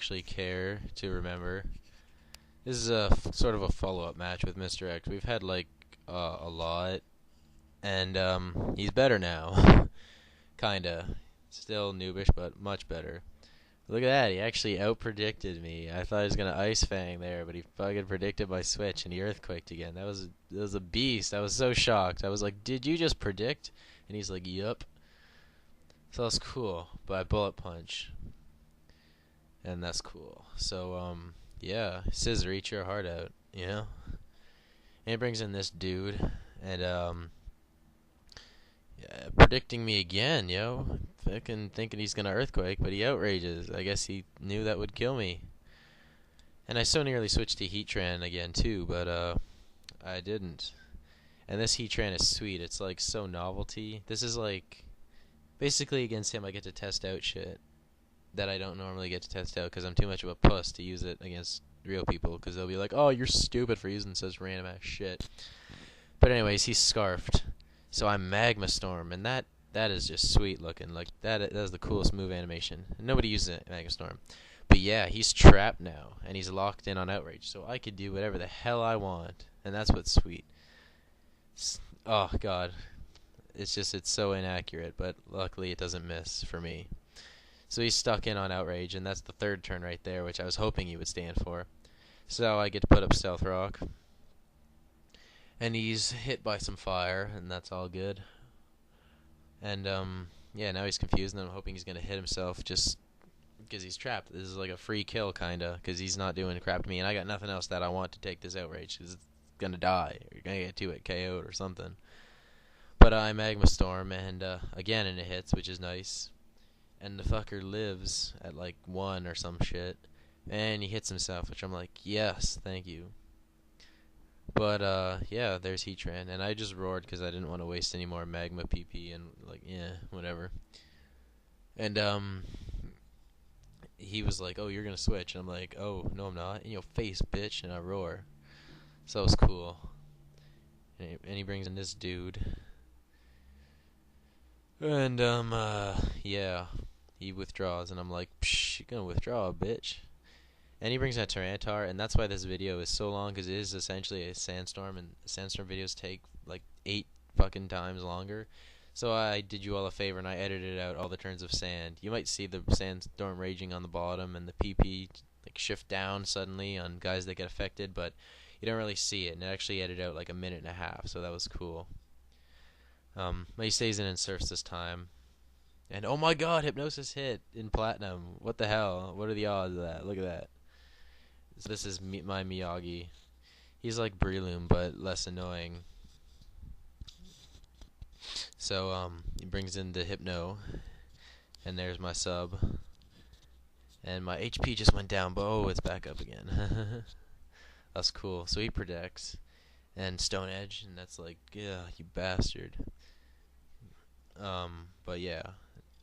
actually care to remember. This is sort of a follow-up match with Mr. X. We've had like a lot, and he's better now. Kinda. Still noobish, but much better. Look at that, he actually out-predicted me. I thought he was gonna Ice Fang there, but he fucking predicted my switch, and he Earthquaked again. That was a beast. I was so shocked. I was like, did you just predict? And he's like, yup. So that's cool. But I Bullet Punch. And that's cool. So, yeah. Scissor, eat your heart out, you know? And he brings in this dude, and, yeah, predicting me again, yo. Fucking thinking he's gonna Earthquake, but he outrages. I guess he knew that would kill me. And I so nearly switched to Heatran again, too, but, I didn't. And this Heatran is sweet. It's, like, so novelty. This is, like, basically against him I get to test out shit that I don't normally get to test out because I'm too much of a puss to use it against real people because they'll be like, oh, you're stupid for using such random ass shit. But anyways, he's scarfed. So I'm Magma Storm, and that is just sweet looking. Like, that is the coolest move animation. Nobody uses it, Magma Storm. But yeah, he's trapped now, and he's locked in on Outrage, so I could do whatever the hell I want, and that's what's sweet. Oh, God. It's so inaccurate, but luckily it doesn't miss for me. So he's stuck in on Outrage, and that's the third turn right there, which I was hoping he would stand for. So I get to put up Stealth Rock. And he's hit by some fire, and that's all good. And, yeah, now he's confused, and I'm hoping he's going to hit himself just because he's trapped. This is like a free kill, kind of, because he's not doing crap to me, and I got nothing else that I want to take this Outrage, because it's going to die, or you're going to get to it KO'd or something. But I Magma Storm, and, again, and it hits, which is nice. And the fucker lives at, like, 1 or some shit. And he hits himself, which I'm like, yes, thank you. But, yeah, there's Heatran. And I just roared because I didn't want to waste any more Magma PP and, like, yeah, whatever. And, he was like, oh, you're going to switch. And I'm like, oh, no, I'm not. In your face, bitch. And I roar. So it was cool. And he brings in this dude. And, yeah. He withdraws, and I'm like, psh, you're gonna withdraw, bitch. And he brings out Tyranitar, and that's why this video is so long, because it is essentially a sandstorm, and sandstorm videos take, like, 8 fucking times longer. So I did you all a favor, and I edited out all the turns of sand. You might see the sandstorm raging on the bottom, and the PP, like, shift down suddenly on guys that get affected, but you don't really see it, and it actually edited out, like, a minute and a half, so that was cool. But he stays in and surfs this time. And oh my god, Hypnosis hit in Platinum. What the hell? What are the odds of that? Look at that. So this is my Miyagi. He's like Breloom, but less annoying. So, he brings in the Hypno. And there's my sub. And my HP just went down, but oh, it's back up again. That's cool. So he protects. And Stone Edge, and that's like, yeah, you bastard. But yeah.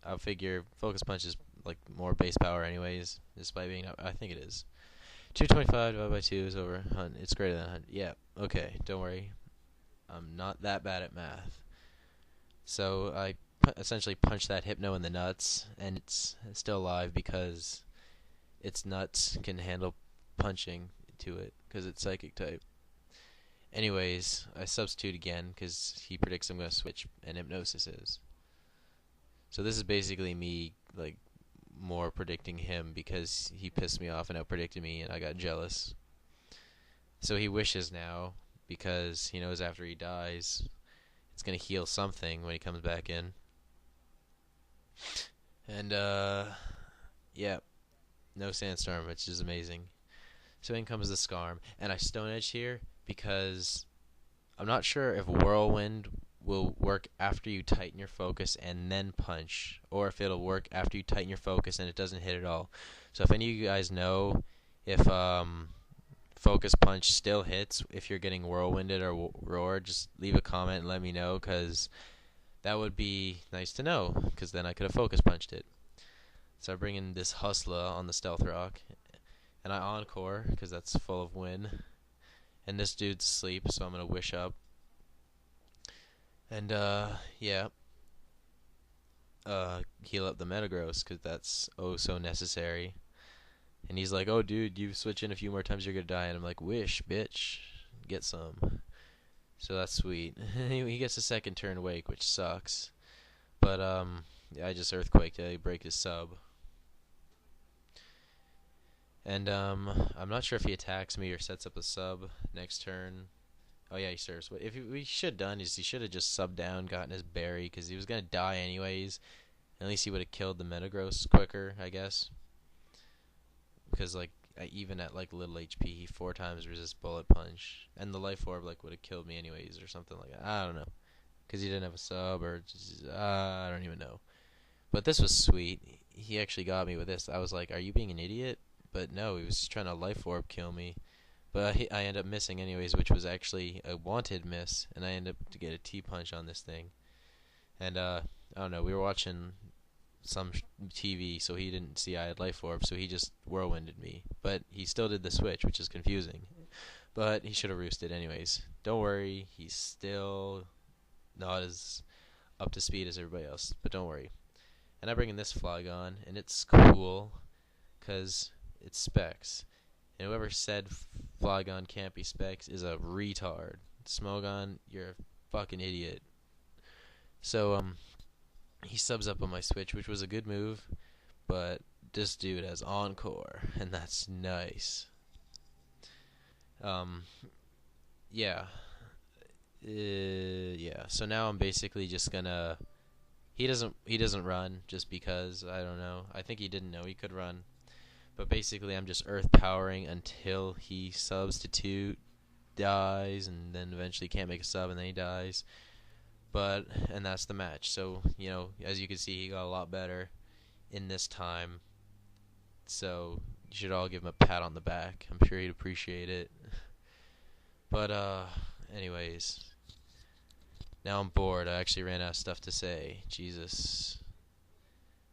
I figure Focus Punch is like more base power anyways, despite being, I think it is. 225 divided by 2 is over 100. It's greater than 100. Yeah, okay, don't worry. I'm not that bad at math. So I essentially punch that Hypno in the nuts, and it's still alive because its nuts can handle punching to it, because it's Psychic type. Anyways, I substitute again, because he predicts I'm going to switch, and Hypnosis is. So this is basically me, like, more predicting him because he pissed me off and out-predicted me, and I got jealous. So he wishes now because he knows after he dies, it's going to heal something when he comes back in. And, yeah, no Sandstorm, which is amazing. So in comes the Scarm, and I Stone Edge here because I'm not sure if Whirlwind will work after you tighten your focus and then punch, or if it'll work after you tighten your focus and it doesn't hit at all. So if any of you guys know if Focus Punch still hits if you're getting Whirlwinded or Roar, just leave a comment and let me know, because that would be nice to know, because then I could have Focus Punched it. So I bring in this Hustler on the Stealth Rock, and I Encore, because that's full of win. And this dude's asleep, so I'm going to Wish up. And, yeah. Heal up the Metagross, because that's oh so necessary. And he's like, "Oh, dude, you switch in a few more times, you're gonna die." And I'm like, "Wish, bitch, get some." So that's sweet. He gets a second turn wake, which sucks. But yeah, I just earthquaked. I break his sub, and I'm not sure if he attacks me or sets up a sub next turn. Oh yeah, he serves. What we should have done is he should have just subbed down, gotten his berry, because he was gonna die anyways. At least he would have killed the Metagross quicker, I guess. Because like even at like little HP, he 4 times resists bullet punch, and the life orb like would have killed me anyways or something like that. I don't know, because he didn't have a sub or just, I don't even know. But this was sweet. He actually got me with this. I was like, "Are you being an idiot?" But no, he was just trying to life orb kill me. But I end up missing anyways, which was actually a wanted miss, and I end up to get a T punch on this thing. And I don't know, we were watching some TV, so he didn't see I had life orb, so he just whirlwinded me. But he still did the switch, which is confusing. But he should have roosted anyways. Don't worry, he's still not as up to speed as everybody else, but don't worry. And I bring in this Flygon, and it's cool, because it's specs. And whoever said Flygon can't be specs is a retard. Smogon, you're a fucking idiot. So, he subs up on my switch, which was a good move, but this dude has Encore, and that's nice. Um, yeah. Yeah. So now I'm basically just gonna. He doesn't run just because I don't know. I think he didn't know he could run. But basically, I'm just earth powering until he substitute dies, and then eventually can't make a sub, and then he dies. And that's the match. So as you can see, he got a lot better in this time. So you should all give him a pat on the back. I'm sure he'd appreciate it. But anyways, now I'm bored. I actually ran out of stuff to say. Jesus.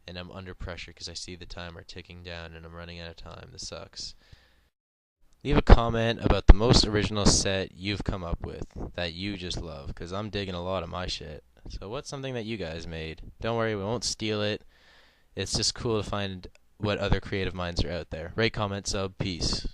And I'm under pressure because I see the timer ticking down and I'm running out of time. This sucks. Leave a comment about the most original set you've come up with that you just love, because I'm digging a lot of my shit. So what's something that you guys made? Don't worry, we won't steal it. It's just cool to find what other creative minds are out there. Rate, comment, sub, peace.